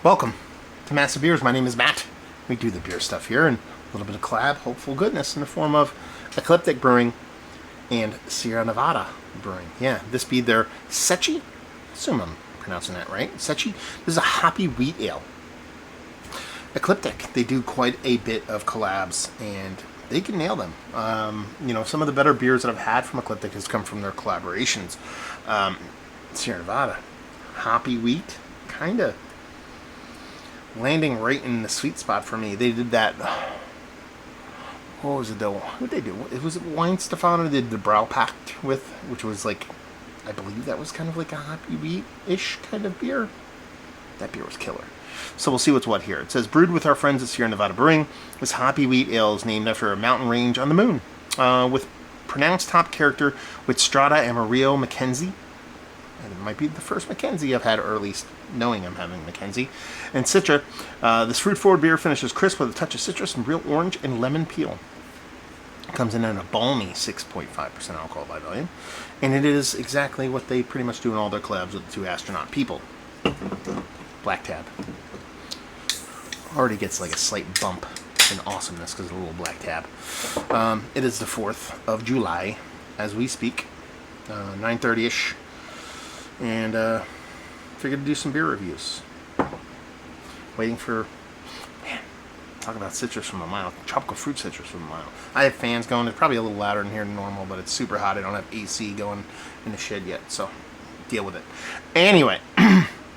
Welcome to Massive Beers. My name is Matt. We do the beer stuff here and a little bit of collab, hopeful goodness in the form of Ecliptic Brewing and Sierra Nevada Brewing. Yeah, this be their Secchi. Assume I'm pronouncing that right. Secchi. This is a hoppy wheat ale. Ecliptic, they do quite a bit of collabs and they can nail them. Some of the better beers that I've had from Ecliptic has come from their collaborations. Sierra Nevada, hoppy wheat, kind of landing right in the sweet spot for me. They did that. What was it though? What did they do? It was Wine Stefano did the Brow Pact with, which was like, I believe that was kind of like a hoppy wheat-ish kind of beer. That beer was killer. So we'll see what's what here. It says, brewed with our friends at Sierra Nevada Brewing, this hoppy wheat ale is named after a mountain range on the moon, with pronounced top character with Strata Amarillo Mackenzie. And it might be the first Mackenzie I've had, or at least knowing I'm having Mackenzie. And Citra, this fruit-forward beer finishes crisp with a touch of citrus and real orange and lemon peel. It comes in at a balmy 6.5% alcohol by volume. And it is exactly what they pretty much do in all their collabs with the two astronaut people. Black tab. Already gets like a slight bump in awesomeness because of the little black tab. It is the 4th of July as we speak. 9:30ish. And figured to do some beer reviews. Waiting for, man, talk about citrus from a mile. Tropical fruit citrus from a mile. I have fans going. It's probably a little louder in here than normal, but it's super hot. I don't have AC going in the shed yet, so deal with it. Anyway,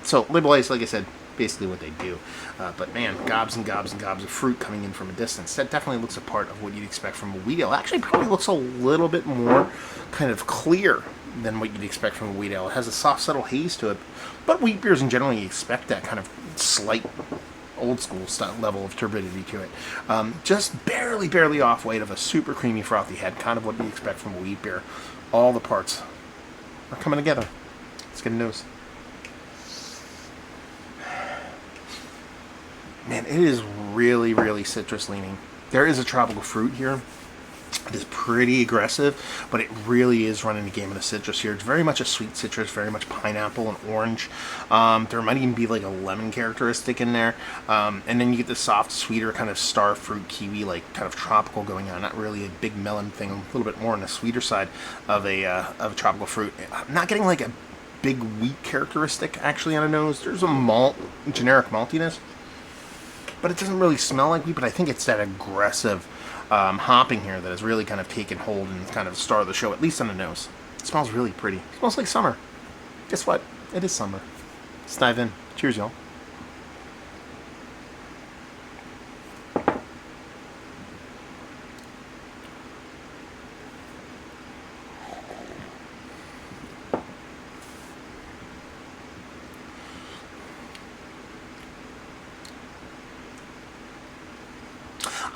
so Label Ice, like I said, basically what they do. But man, gobs and gobs and gobs of fruit coming in from a distance. That definitely looks a part of what you'd expect from a wheat ale. Actually, probably looks a little bit more kind of clear than what you'd expect from a wheat ale. It has a soft, subtle haze to it. But wheat beers in general, you expect that kind of slight old school style level of turbidity to it. Just barely off weight of a super creamy, frothy head. Kind of what you expect from a wheat beer. All the parts are coming together. Let's get a nose. Man, it is really citrus leaning. There is a tropical fruit here. It is pretty aggressive, but it really is running the game of the citrus here. It's very much a sweet citrus, very much pineapple and orange. There might even be like a lemon characteristic in there. And then you get the soft, sweeter kind of star fruit kiwi, like kind of tropical going on. Not really a big melon thing, a little bit more on the sweeter side of a tropical fruit. I'm not getting like a big wheat characteristic actually on the nose. There's a malt, generic maltiness, but it doesn't really smell like wheat, but I think it's that aggressive hopping here that has really kind of taken hold and kind of the star of the show, at least on the nose. It smells really pretty. It smells like summer. Guess what? It is summer. Let's dive in. Cheers, y'all.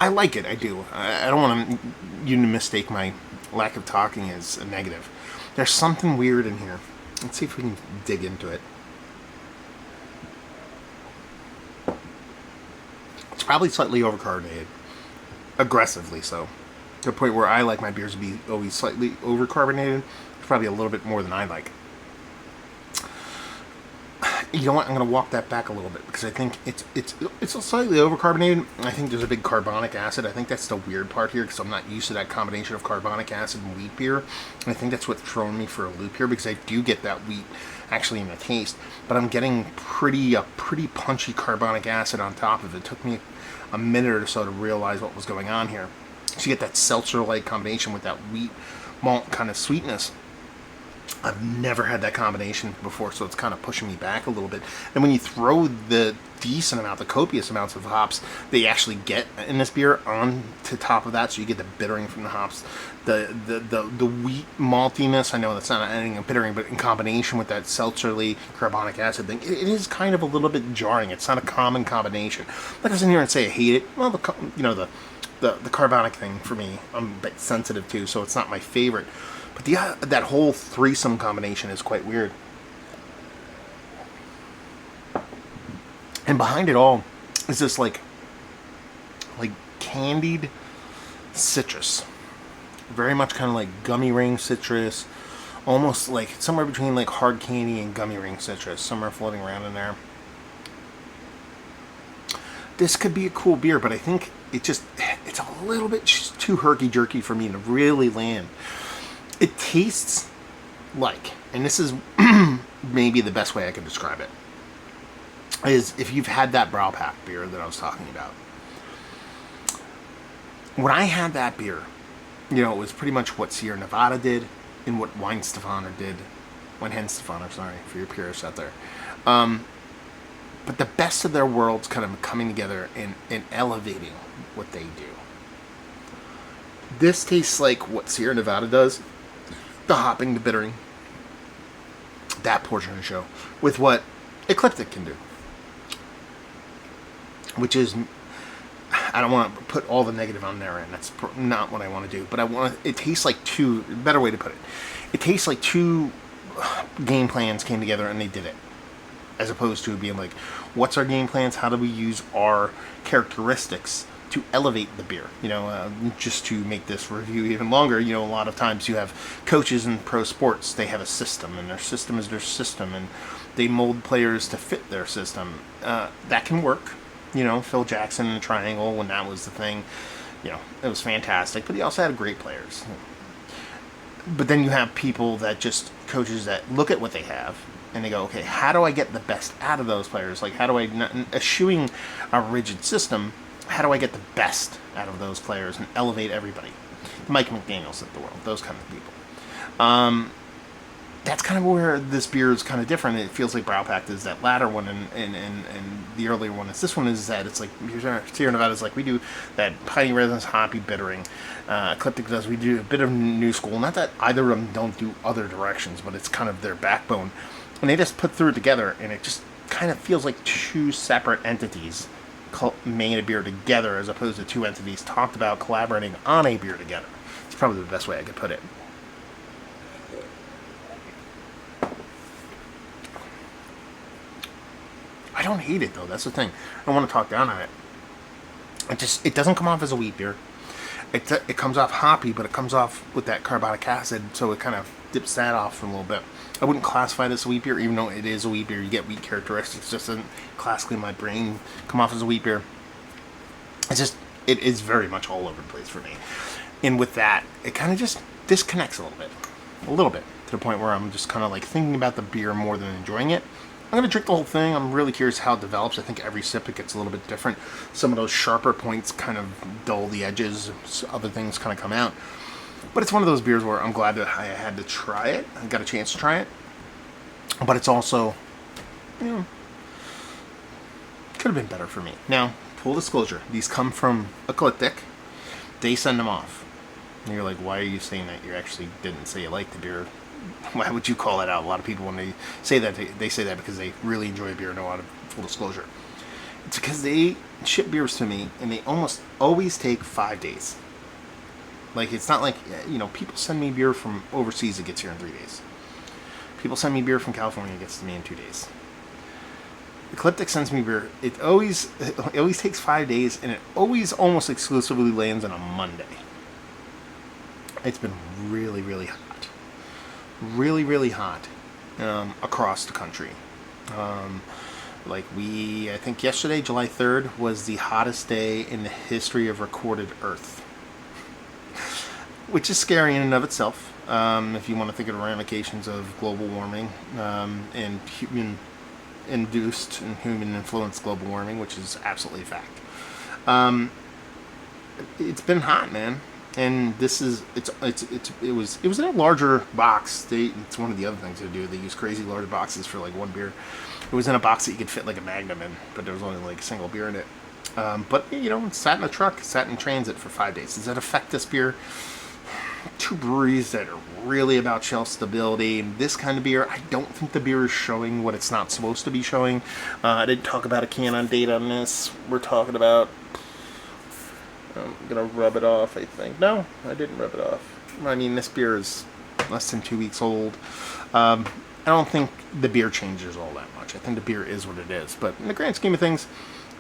I like it, I do. I don't want you to mistake my lack of talking as a negative. There's something weird in here. Let's see if we can dig into it. It's probably slightly overcarbonated. Aggressively so. To the point where I like my beers to be always slightly overcarbonated. It's probably a little bit more than I like. You know what? I'm going to walk that back a little bit because I think it's slightly overcarbonated. I think there's a big carbonic acid. I think that's the weird part here because I'm not used to that combination of carbonic acid and wheat beer. And I think that's what's throwing me for a loop here because I do get that wheat actually in the taste, but I'm getting a pretty punchy carbonic acid on top of it. It took me a minute or so to realize what was going on here. So you get that seltzer-like combination with that wheat malt kind of sweetness. I've never had that combination before, so it's kind of pushing me back a little bit. And when you throw the decent amount, the copious amounts of hops they actually get in this beer on to top of that, so you get the bittering from the hops, the wheat maltiness. I know that's not anything bittering, but in combination with that seltzerly carbonic acid thing, it is kind of a little bit jarring. It's not a common combination. Like I was in here and say I hate it. Well, the carbonic thing for me, I'm a bit sensitive to, so it's not my favorite. But that whole threesome combination is quite weird. And behind it all is this like candied citrus. Very much kind of like gummy ring citrus. Almost like somewhere between like hard candy and gummy ring citrus. Somewhere floating around in there. this could be a cool beer, but I think it's a little bit just too herky-jerky for me to really land. It tastes like, and this is maybe the best way I can describe it, is if you've had that Braupack beer that I was talking about. When I had that beer, it was pretty much what Sierra Nevada did and what Weihenstephaner did. Weihenstephaner, sorry, for your purists out there. But the best of their worlds kind of coming together and elevating what they do. This tastes like what Sierra Nevada does, the hopping, the bittering, that portion of the show, with what Ecliptic can do. Which is, I don't want to put all the negative on their end. That's not what I want to do. But it tastes like better way to put it. It tastes like two game plans came together and they did it. As opposed to being like, what's our game plans? How do we use our characteristics to elevate the beer? Just to make this review even longer, a lot of times you have coaches in pro sports, they have a system, and their system is their system, and they mold players to fit their system. That can work. Phil Jackson in the triangle, when that was the thing, it was fantastic, but he also had great players. But then you have people that just, coaches that look at what they have, and they go, okay, how do I get the best out of those players? Like, how do I, eschewing a rigid system, how do I get the best out of those players and elevate everybody? Mike McDaniels of the world, those kind of people. That's kind of where this beer is kind of different. It feels like Braupack is that latter one, and the earlier one is this one. Is that it's like Sierra Nevada is like, we do that piney resonance, hoppy, bittering. Ecliptic does, we do a bit of new school. Not that either of them don't do other directions, but it's kind of their backbone. And they just put through it together, and it just kind of feels like two separate entities made a beer together, as opposed to two entities talked about collaborating on a beer together. It's probably the best way I could put it. I don't hate it though. That's the thing. I don't want to talk down on it. It doesn't come off as a wheat beer. It comes off hoppy, but it comes off with that carbonic acid, so it kind of dips that off a little bit. I wouldn't classify this a wheat beer, even though it is a wheat beer. You get wheat characteristics. It just doesn't classically in my brain come off as a wheat beer. It is very much all over the place for me. And with that, it kind of just disconnects a little bit, to the point where I'm just kind of like thinking about the beer more than enjoying it. I'm going to drink the whole thing. I'm really curious how it develops. I think every sip it gets a little bit different. Some of those sharper points kind of dull the edges. Other things kind of come out. But it's one of those beers where I'm glad that I had to try it. I got a chance to try it. But it's also, could have been better for me. Now, full disclosure, these come from Ecliptic. They send them off. And you're like, why are you saying that? You actually didn't say you liked the beer. Why would you call that out? A lot of people, when they say that, they say that because they really enjoy beer. No, out of full disclosure, it's because they ship beers to me, and they almost always take 5 days. Like, it's not like, people send me beer from overseas, it gets here in 3 days. People send me beer from California, it gets to me in 2 days. Ecliptic sends me beer. It always takes 5 days, and it always almost exclusively lands on a Monday. It's been really, really hot. Really, really hot across the country. I think yesterday, July 3rd, was the hottest day in the history of recorded Earth. Which is scary in and of itself, if you want to think of the ramifications of global warming and human-induced and human-influenced global warming, which is absolutely a fact. It's been hot, man. And this is it was in a larger box. It's one of the other things they do. They use crazy large boxes for like one beer. It was in a box that you could fit like a Magnum in, but there was only like a single beer in it. But it sat in a truck, sat in transit for 5 days. Does that affect this beer? Two breweries that are really about shelf stability. And this kind of beer, I don't think the beer is showing what it's not supposed to be showing. I didn't talk about a can on date on this. We're talking about. I'm gonna rub it off, I think. No, I didn't rub it off. I mean, this beer is less than 2 weeks old. I don't think the beer changes all that much. I think the beer is what it is. But in the grand scheme of things,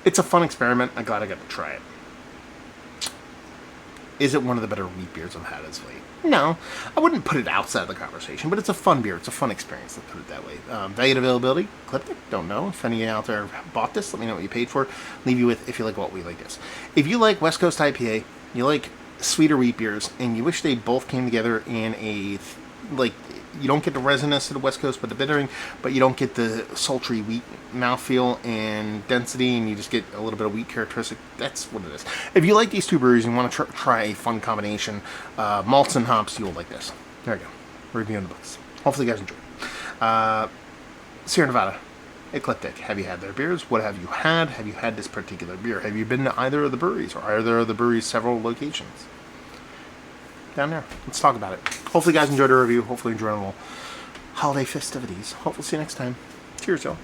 it's a fun experiment. I'm glad I got to try it. Is it one of the better wheat beers I've had as late? No, I wouldn't put it outside of the conversation, but it's a fun beer. It's a fun experience, let's put it that way. Value and availability, Ecliptic, don't know. If any of you out there bought this, let me know what you paid for it. Leave you with if you like what we like this. If you like West Coast IPA, you like sweeter wheat beers, and you wish they both came together in a, like, you don't get the resonance of the West Coast, but the bittering, but you don't get the sultry wheat mouthfeel and density, and you just get a little bit of wheat characteristic. That's what it is. If you like these two breweries and want to try a fun combination, malts and hops, you'll like this. There we go. Reviewing the books. Hopefully you guys enjoy. Sierra Nevada, Ecliptic. Have you had their beers? What have you had? Have you had this particular beer? Have you been to either of the breweries, or are there the breweries several locations? Down there. Let's talk about it. Hopefully you guys enjoyed the review. Hopefully you enjoyed a little holiday festivities. Hopefully see you next time. Cheers, y'all.